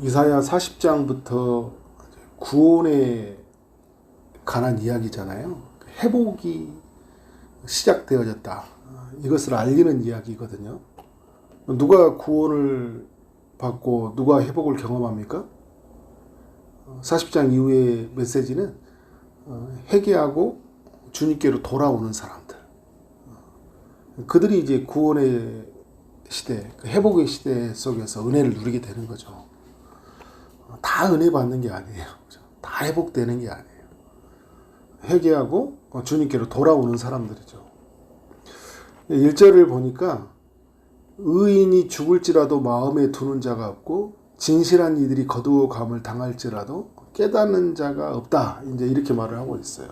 이사야 40장부터 구원에 관한 이야기잖아요. 회복이 시작되어졌다. 이것을 알리는 이야기거든요. 누가 구원을 받고 누가 회복을 경험합니까? 40장 이후의 메시지는 회개하고 주님께로 돌아오는 사람들. 그들이 이제 구원의 시대, 회복의 시대 속에서 은혜를 누리게 되는 거죠. 다 은혜 받는 게 아니에요. 다 회복되는 게 아니에요. 회개하고 주님께로 돌아오는 사람들이죠. 1절을 보니까 의인이 죽을지라도 마음에 두는 자가 없고 진실한 이들이 거두어감을 당할지라도 깨닫는 자가 없다. 이제 이렇게 말을 하고 있어요.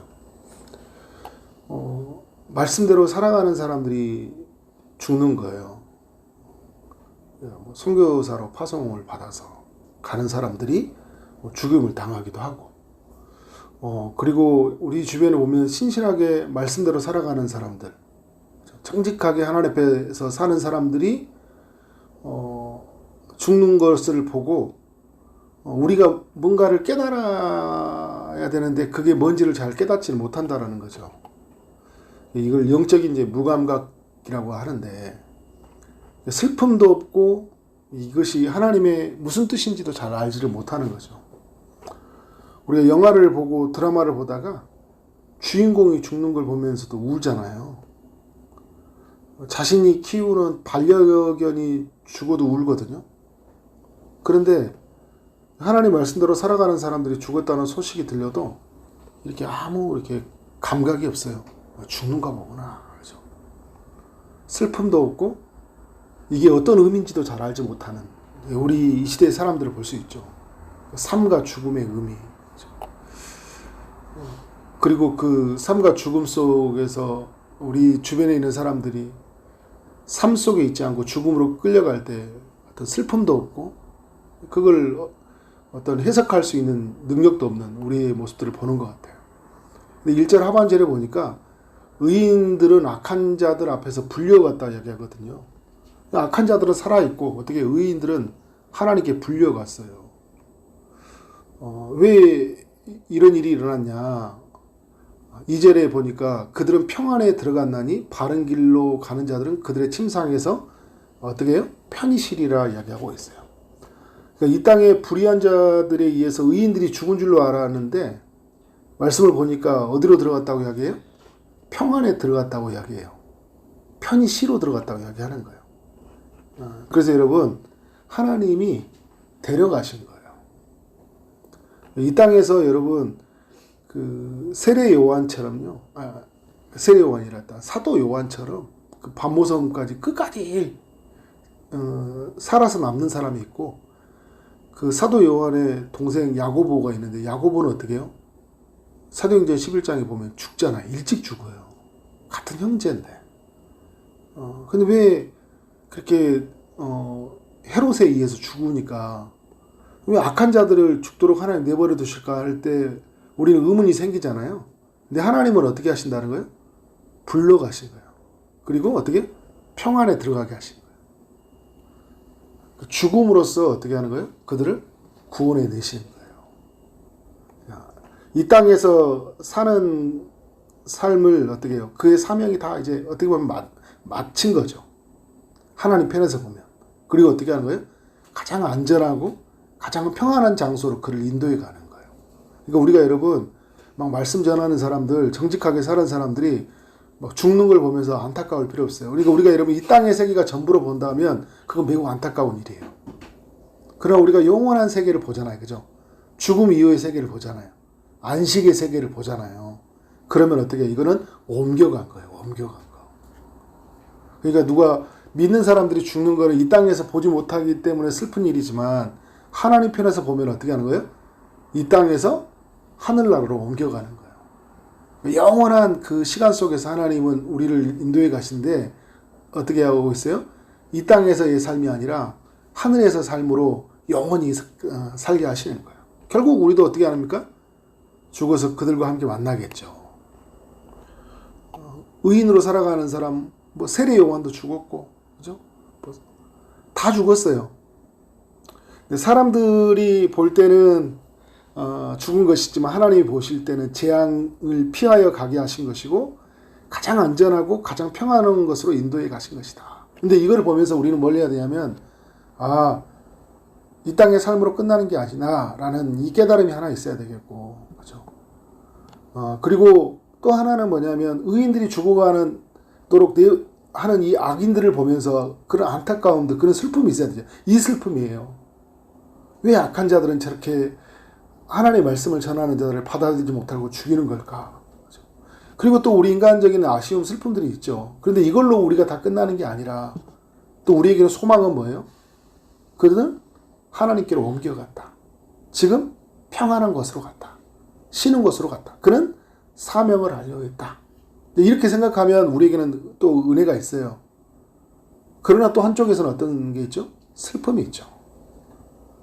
말씀대로 살아가는 사람들이 죽는 거예요. 선교사로 파송을 받아서 가는 사람들이 죽임을 당하기도 하고, 그리고 우리 주변에 보면 신실하게 말씀대로 살아가는 사람들, 정직하게 하나님 앞에서 사는 사람들이 죽는 것을 보고 우리가 뭔가를 깨달아야 되는데 그게 뭔지를 잘 깨닫지를 못한다라는 거죠. 이걸 영적인 이제 무감각이라고 하는데, 슬픔도 없고 이것이 하나님의 무슨 뜻인지도 잘 알지를 못하는 거죠. 우리가 영화를 보고 드라마를 보다가 주인공이 죽는 걸 보면서도 울잖아요. 자신이 키우는 반려견이 죽어도 울거든요. 그런데 하나님 말씀대로 살아가는 사람들이 죽었다는 소식이 들려도 이렇게 아무 이렇게 감각이 없어요. 죽는가 보구나. 그렇죠? 슬픔도 없고 이게 어떤 의미인지도 잘 알지 못하는 우리 이 시대의 사람들을 볼 수 있죠. 삶과 죽음의 의미. 그리고 그 삶과 죽음 속에서 우리 주변에 있는 사람들이 삶 속에 있지 않고 죽음으로 끌려갈 때 어떤 슬픔도 없고 그걸 어떤 해석할 수 있는 능력도 없는 우리의 모습들을 보는 것 같아요. 근데 1절 하반절에 보니까 의인들은 악한 자들 앞에서 불려갔다 이야기하거든요. 악한 자들은 살아있고 어떻게 의인들은 하나님께 불려갔어요. 왜 이런 일이 일어났냐. 2절에 보니까 그들은 평안에 들어갔나니 바른 길로 가는 자들은 그들의 침상에서 어떻게 해요? 편히 쉬리라 이야기하고 있어요. 그러니까 이 땅에 불의한 자들에 의해서 의인들이 죽은 줄로 알았는데 말씀을 보니까 어디로 들어갔다고 이야기해요? 평안에 들어갔다고 이야기해요. 편히 쉬로 들어갔다고 이야기하는 거예요. 그래서 여러분, 하나님이 데려가신 거예요. 이 땅에서 여러분 그 세례 요한처럼요. 세례 요한이랄다. 사도 요한처럼 그 반모섬까지 끝까지 살아서 남는 사람이 있고, 그 사도 요한의 동생 야고보가 있는데 야고보는 어떻게 해요? 사도행전 11장에 보면 죽잖아요. 일찍 죽어요. 같은 형제인데. 근데 왜 그렇게 헤롯에 의해서 죽으니까 왜 악한 자들을 죽도록 하나님 내버려 두실까 할 때 우리는 의문이 생기잖아요. 근데 하나님은 어떻게 하신다는 거예요? 불러가신 거예요. 그리고 어떻게? 평안에 들어가게 하신 거예요. 죽음으로써 어떻게 하는 거예요? 그들을 구원해 내시는 거예요. 이 땅에서 사는 삶을 어떻게 해요? 그의 사명이 다 이제 어떻게 보면 마친 거죠. 하나님 편에서 보면. 그리고 어떻게 하는 거예요? 가장 안전하고 가장 평안한 장소로 그를 인도해 가는 거예요. 그러니까 우리가 여러분 막 말씀 전하는 사람들, 정직하게 사는 사람들이 막 죽는 걸 보면서 안타까울 필요 없어요. 그러니까 우리가 여러분 이 땅의 세계가 전부로 본다면 그건 매우 안타까운 일이에요. 그러나 우리가 영원한 세계를 보잖아요. 그죠? 죽음 이후의 세계를 보잖아요. 안식의 세계를 보잖아요. 그러면 어떻게 해요? 이거는 옮겨간 거예요. 옮겨간 거. 그러니까 누가 믿는 사람들이 죽는 거를 이 땅에서 보지 못하기 때문에 슬픈 일이지만 하나님 편에서 보면 어떻게 하는 거예요? 이 땅에서 하늘나라로 옮겨가는 거예요. 영원한 그 시간 속에서 하나님은 우리를 인도해 가신데 어떻게 하고 있어요? 이 땅에서의 삶이 아니라 하늘에서 삶으로 영원히 살게 하시는 거예요. 결국 우리도 어떻게 합니까? 죽어서 그들과 함께 만나겠죠. 의인으로 살아가는 사람, 세례 요한도 죽었고, 그죠? 다 죽었어요. 근데 사람들이 볼 때는 죽은 것이지만 하나님이 보실 때는 재앙을 피하여 가게 하신 것이고 가장 안전하고 가장 평안한 것으로 인도해 가신 것이다. 근데 이걸 보면서 우리는 뭘 해야 되냐면 이 땅의 삶으로 끝나는 게 아니나 라는 이 깨달음이 하나 있어야 되겠고, 그렇죠? 그리고 또 하나는 뭐냐면 의인들이 죽어가는 도록 하는 이 악인들을 보면서 그런 안타까움들, 그런 슬픔이 있어야 되죠. 이 슬픔이에요. 왜 악한 자들은 저렇게 하나님의 말씀을 전하는 자들을 받아들이지 못하고 죽이는 걸까? 그렇죠? 그리고 또 우리 인간적인 아쉬움, 슬픔들이 있죠. 그런데 이걸로 우리가 다 끝나는 게 아니라 또 우리에게는 소망은 뭐예요? 그들은 하나님께로 옮겨갔다. 지금 평안한 곳으로 갔다. 쉬는 곳으로 갔다. 그는 사명을 하려 했다. 이렇게 생각하면 우리에게는 또 은혜가 있어요. 그러나 또 한쪽에서는 어떤 게 있죠? 슬픔이 있죠.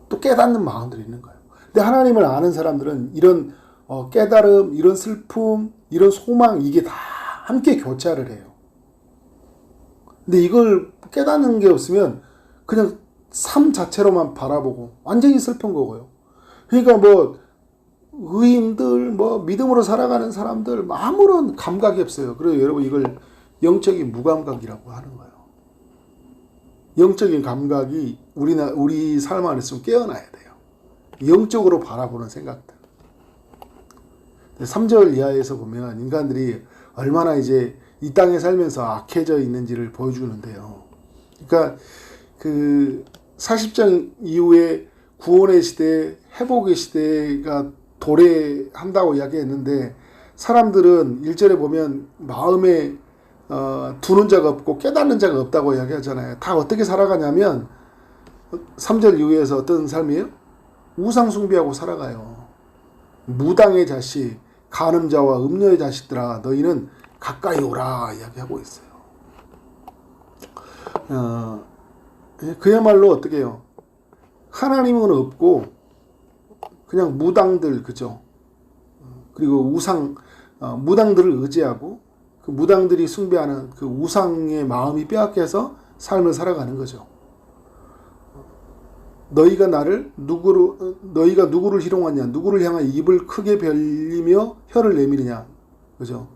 또 깨닫는 마음들이 있는 거예요. 근데 하나님을 아는 사람들은 이런 깨달음, 이런 슬픔, 이런 소망, 이게 다 함께 교차를 해요. 근데 이걸 깨닫는 게 없으면 그냥 삶 자체로만 바라보고 완전히 슬픈 거고요. 그러니까 의인들, 믿음으로 살아가는 사람들 아무런 감각이 없어요. 그래서 여러분 이걸 영적인 무감각이라고 하는 거예요. 영적인 감각이 우리 삶 안에 좀 깨어나야 돼요. 영적으로 바라보는 생각들. 3절 이하에서 보면 인간들이 얼마나 이제 이 땅에 살면서 악해져 있는지를 보여주는데요. 그러니까 그 40장 이후에 구원의 시대, 회복의 시대가 도래한다고 이야기했는데 사람들은 1절에 보면 마음에 두는 자가 없고 깨닫는 자가 없다고 이야기하잖아요. 다 어떻게 살아가냐면 3절 이후에서 어떤 삶이에요? 우상 숭배하고 살아가요. 무당의 자식, 간음자와 음녀의 자식들아 너희는 가까이 오라 이야기하고 있어요. 그야말로 어떻게 해요? 하나님은 없고 그냥 무당들, 그죠? 그리고 무당들을 의지하고 그 무당들이 숭배하는 그 우상의 마음이 빼앗겨서 삶을 살아가는 거죠. 너희가 누구를 희롱하냐? 누구를 향하여 입을 크게 벌리며 혀를 내미느냐? 그죠?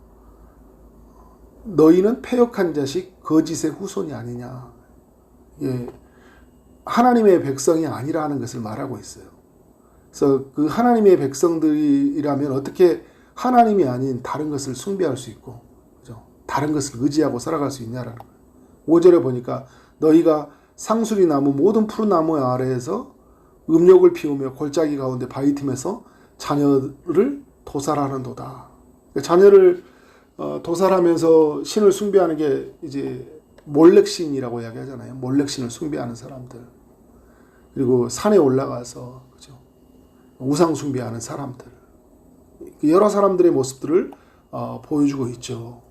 너희는 패역한 자식, 거짓의 후손이 아니냐? 예, 하나님의 백성이 아니라는 것을 말하고 있어요. 그래서 그 하나님의 백성들이라면 어떻게 하나님이 아닌 다른 것을 숭배할 수 있고, 그죠? 다른 것을 의지하고 살아갈 수 있냐라는 거예요. 5절에 보니까 너희가 상수리 나무 모든 푸른 나무 아래에서 음욕을 피우며 골짜기 가운데 바위 틈에서 자녀를 도살하는도다. 자녀를 도살하면서 신을 숭배하는 게 이제 몰렉신이라고 이야기하잖아요. 몰렉신을 숭배하는 사람들. 그리고 산에 올라가서 그죠? 우상 숭배하는 사람들. 여러 사람들의 모습들을 보여주고 있죠.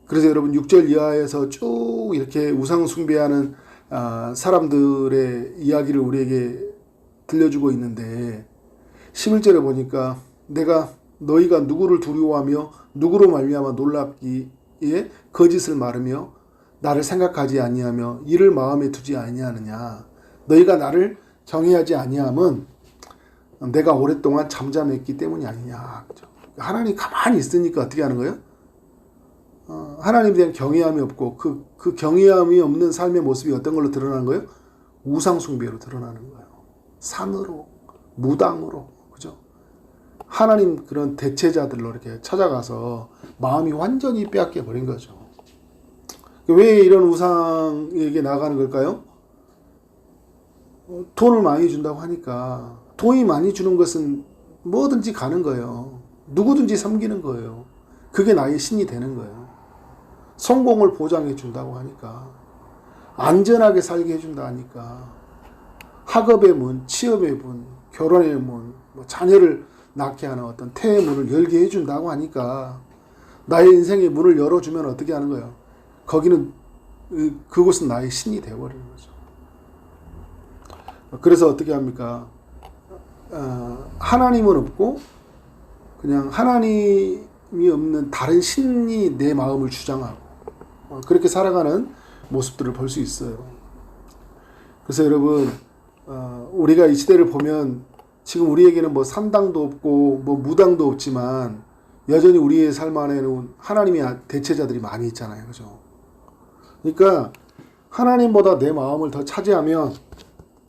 그래서 여러분 6절 이하에서 쭉 이렇게 우상 숭배하는 사람들의 이야기를 우리에게 들려주고 있는데 11절에 보니까 내가 너희가 누구를 두려워하며 누구로 말미암아 놀랍기에 거짓을 말하며 나를 생각하지 아니하며 이를 마음에 두지 아니하느냐. 너희가 나를 경외하지 아니함은 내가 오랫동안 잠잠했기 때문이 아니냐. 그죠? 하나님 가만히 있으니까 어떻게 하는 거예요? 하나님에 대한 경외함이 없고 그 경외함이 없는 삶의 모습이 어떤 걸로 드러나는 거예요? 우상 숭배로 드러나는 거예요. 산으로, 무당으로, 그죠? 하나님 그런 대체자들로 이렇게 찾아가서 마음이 완전히 빼앗겨 버린 거죠. 왜 이런 우상에게 나가는 걸까요? 돈을 많이 준다고 하니까 돈이 많이 주는 것은 뭐든지 가는 거예요. 누구든지 섬기는 거예요. 그게 나의 신이 되는 거예요. 성공을 보장해 준다고 하니까 안전하게 살게 해준다 하니까 학업의 문, 취업의 문, 결혼의 문, 자녀를 낳게 하는 어떤 태의 문을 열게 해준다고 하니까 나의 인생의 문을 열어주면 어떻게 하는 거예요? 거기는 그곳은 나의 신이 되어버리는 거죠. 그래서 어떻게 합니까? 하나님은 없고 그냥 하나님이 없는 다른 신이 내 마음을 주장하고 그렇게 살아가는 모습들을 볼 수 있어요. 그래서 여러분 우리가 이 시대를 보면 지금 우리에게는 뭐 산당도 없고 뭐 무당도 없지만 여전히 우리의 삶 안에는 하나님의 대체자들이 많이 있잖아요. 그죠? 그러니까 하나님보다 내 마음을 더 차지하면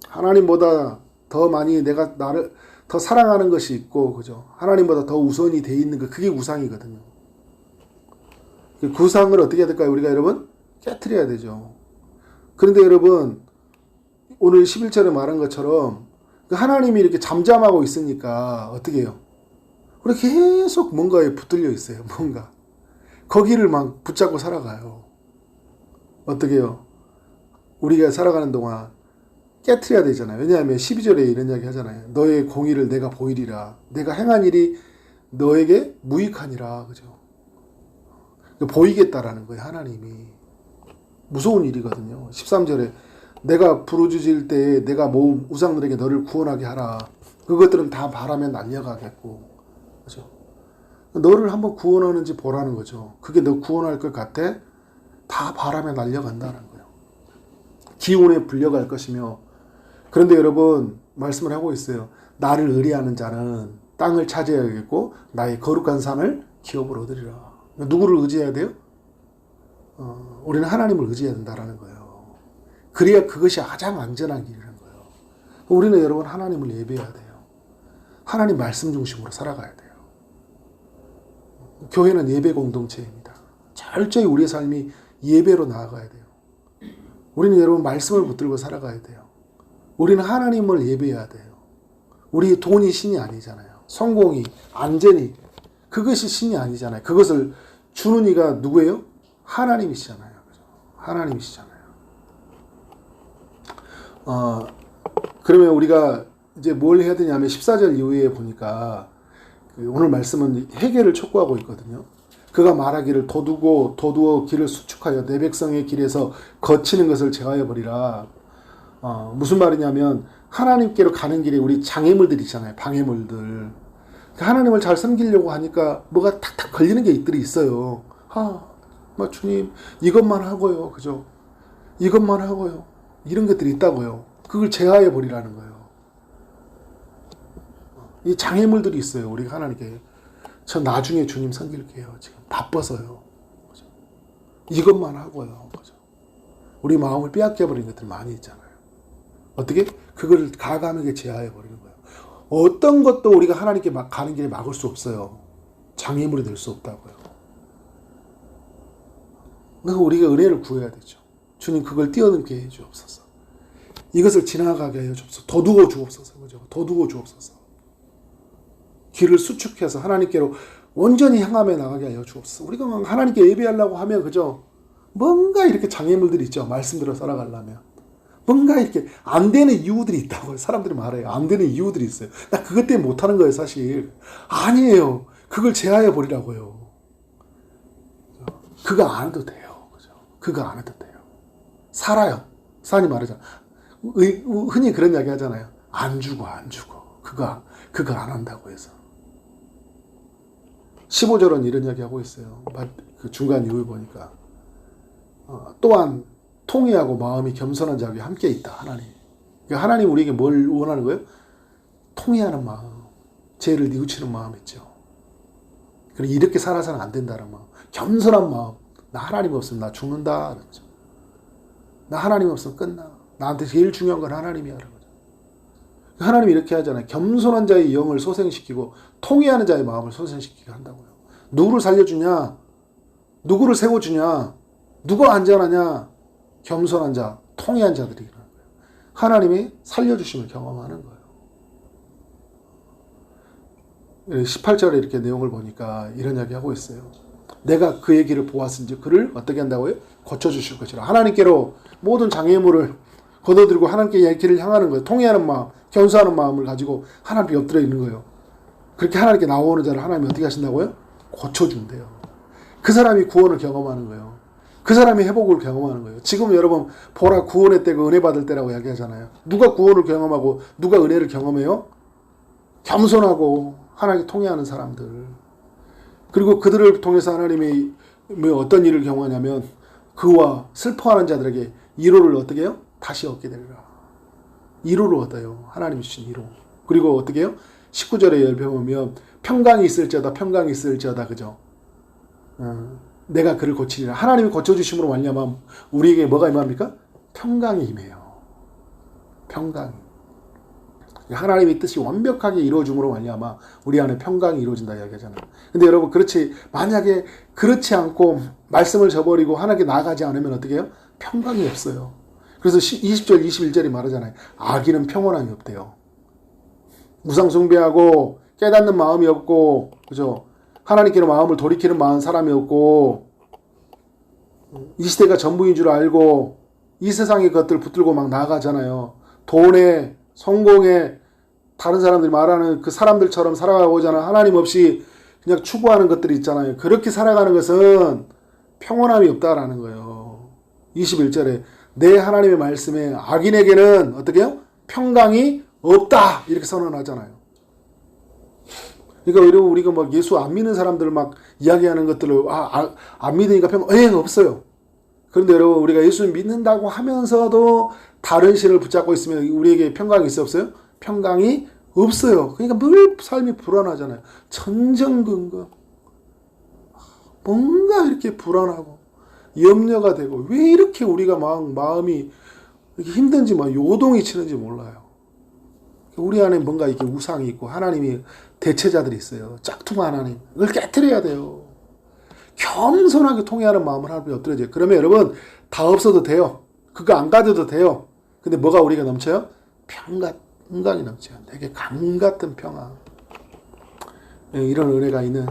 하나님보다 더 많이 내가 나를 더 사랑하는 것이 있고, 그죠? 하나님보다 더 우선이 돼 있는 거, 그게 우상이거든요. 그 우상을 어떻게 해야 될까요? 우리가 여러분 깨트려야 되죠. 그런데 여러분 오늘 11절에 말한 것처럼 하나님이 이렇게 잠잠하고 있으니까 어떻게 해요? 우리 계속 뭔가에 붙들려 있어요. 뭔가 거기를 막 붙잡고 살아가요. 어떻게 해요? 우리가 살아가는 동안 깨트려야 되잖아요. 왜냐하면 12절에 이런 이야기 하잖아요. 너의 공의를 내가 보이리라. 내가 행한 일이 너에게 무익하니라. 그죠? 보이겠다라는 거예요. 하나님이. 무서운 일이거든요. 13절에 내가 부르짖을 때 내가 모은 우상들에게 너를 구원하게 하라. 그것들은 다 바람에 날려가겠고. 그죠? 너를 한번 구원하는지 보라는 거죠. 그게 너 구원할 것 같아? 다 바람에 날려간다는 거예요. 기온에 불려갈 것이며. 그런데 여러분 말씀을 하고 있어요. 나를 의뢰하는 자는 땅을 차지하겠고 나의 거룩한 산을 기업으로 얻으리라. 누구를 의지해야 돼요? 우리는 하나님을 의지해야 된다는 거예요. 그래야 그것이 가장 안전한 길이라는 거예요. 우리는 여러분 하나님을 예배해야 돼요. 하나님 말씀 중심으로 살아가야 돼요. 교회는 예배 공동체입니다. 철저히 우리의 삶이 예배로 나아가야 돼요. 우리는 여러분 말씀을 붙들고 살아가야 돼요. 우리는 하나님을 예배해야 돼요. 우리 돈이 신이 아니잖아요. 성공이, 안전이, 그것이 신이 아니잖아요. 그것을 주는 이가 누구예요? 하나님이시잖아요. 하나님이시잖아요. 그러면 우리가 이제 뭘 해야 되냐면 14절 이후에 보니까 오늘 말씀은 회개를 촉구하고 있거든요. 그가 말하기를 도두어 길을 수축하여 내 백성의 길에서 거치는 것을 제하여 버리라. 무슨 말이냐면 하나님께로 가는 길에 우리 장애물들 있잖아요. 방해물들. 하나님을 잘 섬기려고 하니까 뭐가 탁탁 걸리는 게 있어요. 주님 이것만 하고요. 그죠? 이것만 하고요. 이런 것들이 있다고요. 그걸 제하해 버리라는 거예요. 이 장애물들이 있어요. 우리가 하나님께 저 나중에 주님 섬길게요. 지금 바빠서요. 그죠? 이것만 하고요. 그죠? 우리 마음을 빼앗겨 버린 것들 많이 있잖아요. 어떻게? 그걸 가감하게 제하해 버리는 거예요. 어떤 것도 우리가 하나님께 가는 길에 막을 수 없어요. 장애물이 될 수 없다고요. 그러니까 우리가 은혜를 구해야 되죠. 주님 그걸 뛰어넘게 해 주옵소서. 이것을 지나가게 해 주옵소서. 도두어 주옵소서. 그죠? 도두어 주옵소서. 길을 수축해서 하나님께로 온전히 향하며 나가게 하여 주옵소서. 우리가 하나님께 예배하려고 하면 그죠? 뭔가 이렇게 장애물들이 있죠. 말씀대로 살아가려면. 뭔가 이렇게 안 되는 이유들이 있다고 사람들이 말해요. 안 되는 이유들이 있어요. 나 그것 때문에 못하는 거예요, 사실. 아니에요. 그걸 제하해 버리라고요. 그거 안 해도 돼요. 그죠? 그거 안 해도 돼요. 살아요. 사람이 말하잖아. 흔히 그런 이야기 하잖아요. 안 죽어. 그거 안 한다고 해서. 15절은 이런 이야기 하고 있어요. 그 중간 이후에 보니까. 또한 통회하고 마음이 겸손한 자와 함께 있다. 하나님. 그러니까 하나님 우리에게 뭘 원하는 거예요? 통회하는 마음. 죄를 뉘우치는 마음 있죠. 그리고 이렇게 살아서는 안 된다는 마음. 겸손한 마음. 나 하나님 없으면 나 죽는다. 나 하나님 없으면 끝나. 나한테 제일 중요한 건 하나님이야. 하나님이 이렇게 하잖아요. 겸손한 자의 영을 소생시키고 통회하는 자의 마음을 소생시키게 한다고요. 누구를 살려주냐? 누구를 세워주냐? 누가 안전하냐? 겸손한 자, 통회한 자들이 일어나는 거예요. 하나님이 살려주심을 경험하는 거예요. 18절에 이렇게 내용을 보니까 이런 이야기 하고 있어요. 내가 그의 길을 보았은지 그를 어떻게 한다고요? 고쳐주실 것이라. 하나님께로 모든 장애물을 걷어들고 하나님께 길을 향하는 거예요. 통회하는 마음, 겸손하는 마음을 가지고 하나님께 엎드려 있는 거예요. 그렇게 하나님께 나오는 자를 하나님이 어떻게 하신다고요? 고쳐준대요. 그 사람이 구원을 경험하는 거예요. 그 사람이 회복을 경험하는 거예요. 지금 여러분 보라 구원의 때가 은혜 받을 때라고 이야기하잖아요. 누가 구원을 경험하고 누가 은혜를 경험해요? 겸손하고 하나님께 통회하는 사람들. 그리고 그들을 통해서 하나님이 어떤 일을 경험하냐면 그와 슬퍼하는 자들에게 위로를 어떻게 해요? 다시 얻게 되리라. 위로를 얻어요. 하나님이 주신 위로. 그리고 어떻게 해요? 19절에 열펴보면 평강이 있을지어다 평강이 있을지어다 그죠? 내가 그를 고치리라. 하나님이 고쳐주심으로 말미암아 우리에게 뭐가 임합니까? 평강이 임해요. 평강이. 하나님의 뜻이 완벽하게 이루어짐으로 말미암아 우리 안에 평강이 이루어진다 이야기하잖아요. 근데 여러분 만약에 그렇지 않고 말씀을 저버리고 하나님께 나아가지 않으면 어떻게 해요? 평강이 없어요. 그래서 20절 21절이 말하잖아요. 악인은 평온함이 없대요. 우상 숭배하고 깨닫는 마음이 없고 그죠? 하나님께로 마음을 돌이키는 마음 사람이 없고 이 시대가 전부인 줄 알고 이 세상의 것들 붙들고 막 나아가잖아요. 돈에 성공에 다른 사람들이 말하는 그 사람들처럼 살아가고자 하나님 없이 그냥 추구하는 것들이 있잖아요. 그렇게 살아가는 것은 평온함이 없다라는 거예요. 21절에 내 하나님의 말씀에 악인에게는 어떻게 해요? 평강이 없다 이렇게 선언하잖아요. 그러니까 여러분 우리가 막 예수 안 믿는 사람들 막 이야기하는 것들을 안 믿으니까 평강 없어요. 그런데 여러분 우리가 예수 믿는다고 하면서도 다른 신을 붙잡고 있으면 우리에게 평강이 있어 없어요? 평강이 없어요. 그러니까 늘 삶이 불안하잖아요. 천정근거 뭔가 이렇게 불안하고 염려가 되고 왜 이렇게 우리가 마음이 이렇게 힘든지 막 요동이 치는지 몰라요. 우리 안에 뭔가 이렇게 우상이 있고 하나님이 대체자들이 있어요. 짝퉁한 하나님. 이걸 깨트려야 돼요. 겸손하게 통회하는 마음을 하나님께 엎드려줘요. 그러면 여러분 다 없어도 돼요. 그거 안 가져도 돼요. 근데 뭐가 우리가 넘쳐요? 평강이 넘쳐요. 되게 강 같은 평화. 이런 은혜가 있는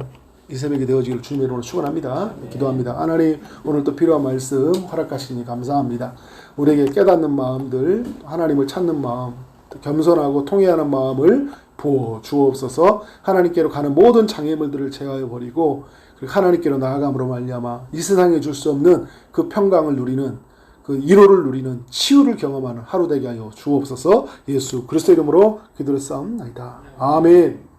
이 새벽이 되어지기를 주님의 이름으로 축원합니다. 기도합니다. 하나님 오늘 또 필요한 말씀 허락하시니 감사합니다. 우리에게 깨닫는 마음들 하나님을 찾는 마음 겸손하고 통회하는 마음을 부어 주옵소서. 하나님께로 가는 모든 장애물들을 제어해 버리고 하나님께로 나아감으로 말미암아 이 세상에 줄 수 없는 그 평강을 누리는 그 위로를 누리는 치유를 경험하는 하루 되게 하여 주옵소서. 예수 그리스도 이름으로 기도를 싸움나이다. 아멘.